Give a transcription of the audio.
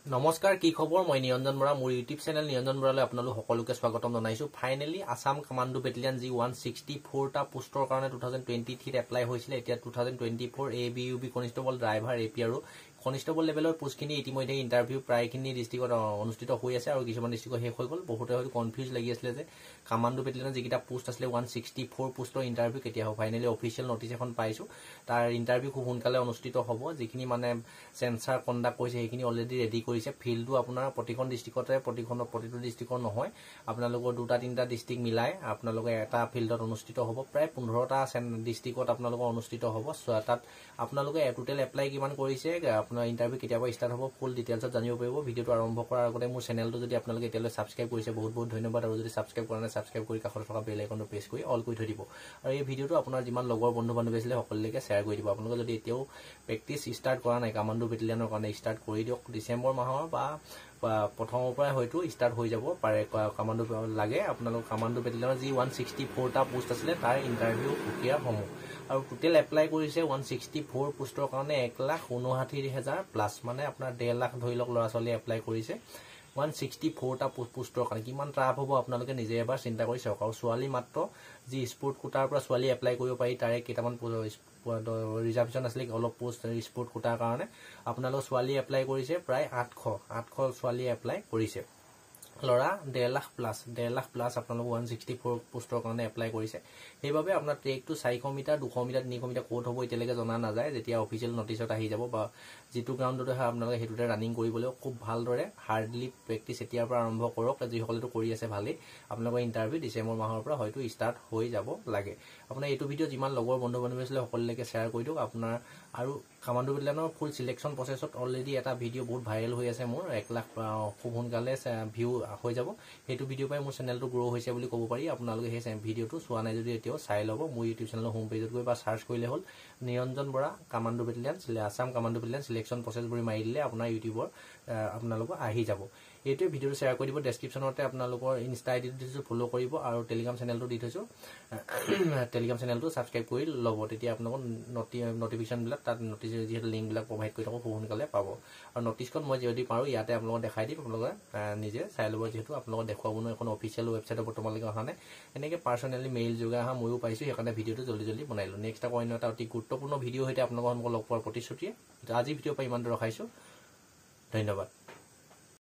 নমস্কাৰ কি খবৰ মই নিৰঞ্জন বৰা মোৰ ইউটিউব চেনেল নিৰঞ্জন বৰালৈ আপোনালোক সকলোকে স্বাগতম জনাইছো finally Assam commando battalion G 164 টা পোষ্টৰ কাৰণে 2023 এপ্লাই হৈছিল এতিয়া 2024 ABUB কনষ্টেবল ড্ৰাইভাৰ AP আৰু কনষ্টেবল লেভেলৰ পোষ্টখিনি ইতিমধ্যে ইন্টাৰভিউ প্ৰায়খিনি ডিস্ট্ৰিক্টত অনুষ্ঠিত হৈ আছে আৰু কিছুমান ডিস্ট্ৰিক্টত শেষ হৈ গ'ল বহুতে হয়তো কনফিউজ লাগি আছিল যে কমান্ডো বেটেলিয়ানৰ যিকিটা পোষ্ট আছিল 164 পোষ্টৰ ইন্টাৰভিউ কেতিয়া হ'ব ফাইনালি অফিচিয়েল নটিচ এখন পাইছো তাৰ ইন্টাৰভিউ খুব সোনকালে অনুষ্ঠিত হ'ব যিখিনি মানে সেন্সাৰ কণ্ডাক্ট কৰিছে সেইখিনি অলৰেডি ৰেডি কৰিছে ফিল্ডটো আপোনাৰ প্ৰতিখন ডিস্ট্ৰিক্টতে প্ৰতিটো ডিস্ট্ৰিক্টৰ নহয় আপোনালোকৰ দুটা তিনিটা ডিস্ট্ৰিক্ট মিলাই আপোনালোকে এটা ফিল্ডত অনুষ্ঠিত হ'ব প্ৰায় 15টা ডিস্ট্ৰিক্টত আপোনালোকৰ অনুষ্ঠিত হ'ব তাত আপোনালোকে টোটেল এপ্লাই কিমান কৰিছে আপোনাৰ ইন্টাৰভিউ কেতিয়াবা ষ্টাৰ্ট হ'ব ফুল ডিটেইলছত জানিব পাৰিব ভিডিওটো আৰম্ভ কৰাৰ আগতে মোৰ চেনেলটো যদি আপোনালোকে এতিয়ালৈ সাবস্ক্ৰাইব কৰিছে বহুত বহুত ধন্যবাদ আৰু যদি সাবস্ক্ৰাইব কৰা নাই সাবস্ক্ৰাইব কৰি কাষত থকা বেল আইকনটো প্ৰেছ কৰি অল কৰি থৈ দিব আৰু এই ভিডিওটো আপোনাৰ যিমান লগৰ বন্ধু বান্ধৱ আছে সকলোকে শ্বেয়াৰ কৰি দিব আপোনালোকে যদি এতিয়াও প্ৰেক্টিছ ষ্টাৰ্ট কৰা নাই কমান্ডো বেটেলিয়ানৰ কাৰণে ষ্টাৰ্ট কৰি দিয়ক ডিসেম্বৰ মাহৰ বা প্ৰথমৰ পৰা হয়তো ষ্টাৰ্ট হৈ যাব পাৰে কমান্ডো লাগে আপোনালোক কমান্ডো বেটেলিয়ানৰ যি 164 টা পোষ্ট আছিল তাৰ ইন্টাৰভিউ প্ৰক্ৰিয়া সমূহ আৰু টোটেল এপ্লাই কৰিছে 164 পোষ্টৰ কাৰণে 1,59,000 প্লাস মানে আপোনাৰ 1.5 লাখ ধৰি লওক লৰা ছোৱালী এপ্লাই কৰিছে 164 টা পোষ্টৰ কাৰণে কিমান ট্ৰাপ হ'ব আপোনালোকে নিজে এবাৰ চিন্তা কৰি চাওক আৰু ছোৱালী মাত্ৰ যি স্পোৰ্ট কোটাৰ পৰা ছোৱালী এপ্লাই কৰিব পাৰি তাৰে কেইটামান ৰিজাৰ্ভেশন আছিল অলপ পোষ্ট স্পোৰ্ট কোটাৰ কাৰণে আপোনালোক ছোৱালী এপ্লাই কৰিছে প্ৰায় 800 ছোৱালী এপ্লাই কৰিছে লৰা 1.5 লাখ প্লাস আপোনালোক 164 পোষ্টৰ কাৰণে এপ্লাই কৰিছে সেইবাবে আপোনাৰ ট্ৰেকটো 400 মিটাৰ 200 মিটাৰ 300 মিটাৰ কোড হ'ব এতিয়ালৈকে জনা নাযায় যেতিয়া অফিচিয়েল নটিচত আহি যাব বা যেটো গ্ৰাউণ্ডত হয় আপোনালোকে হেতুতে ৰানিং কৰিবলৈ খুব ভালদৰে হাৰ্ডলি প্ৰেক্টিছ এতিয়াৰ পৰা আৰম্ভ কৰক যিসকলেটো কৰি আছে ভালে আপোনালোকৰ ইন্টাৰভিউ ডিসেম্বৰ মাহৰ পৰা হয়তো ষ্টাৰ্ট হৈ যাব লাগে আপোনাৰ এইটো ভিডিও যিমান লগৰ বন্ধু বান্ধৱ আছে সকলোকে শ্বেয়াৰ কৰি দিওক আপোনাৰ আৰু কমান্ডো বেটেলিয়ানৰ ফুল সিলেকশন প্ৰসেছত অলৰেডি এটা ভিডিও বহুত ভাইৰেল হৈ আছে মোৰ 1 লাখ খুব সোনকালে ভিউ হৈ যাব হেতু ভিডিও পাই মোৰ চেনেলটো গ্ৰো হৈছে বুলি ক'ব পাৰি আপোনালোকে সেই ভিডিওটো চোৱা নাই যদি এতিয়াও চাই ল'ব মোৰ ইউটিউব চেনেলৰ হোম পেজত গৈ বা সাৰ্চ কৰিলে হ'ল Niranjan Bora commando battalion Assam commando battalion selection process বুলি মাৰি দিলে আপোনাৰ ইউটিউবৰ আপোনালোকৰ আহি যাব এইটো ভিডিওটো শ্বেয়াৰ কৰি দিব ডেসক্ৰিপচনতে আপোনালোকৰ ইনষ্টা আইডিটো দিছো ফলো কৰিব আৰু টেলিগ্ৰাম চেনেলটো দি থৈছো টেলিগ্ৰাম চেনেলটো সাবস্ক্ৰাইব কৰি ল'ব তেতিয়া আপোনালোকৰ নটিফিকেশন বিলাক তাত নটিচ যেহেতু লিংক বিলাক প্ৰভাইড কৰি থাকো সোনকালে পাব আৰু নটিচখন মই যদি পাৰো ইয়াতে আপোনালোকক দেখাই দিম আপোনালোকে নিজে চাই ল'ব যেহেতু আপোনালোকক দেখুৱাবনো এখন অফিচিয়েল ৱেবছাইটৰ বৰ্তমানলৈকে অহা নাই এনেকৈ পাৰ্সোনালি মেইল যোগে অহা ময়ো পাইছো সেইকাৰণে ভিডিওটো জলদি বনাইলো নেক্সট আকৌ অন্য এটা অতি গুৰুত্বপূৰ্ণ ভিডিও হৈতে আপোনালোকৰ লগ পোৱাৰ প্ৰতিশ্ৰুতিয়ে আজি ভিডিও পাই ইমান দূৰ ৰখাইছো ধন্যবাদ।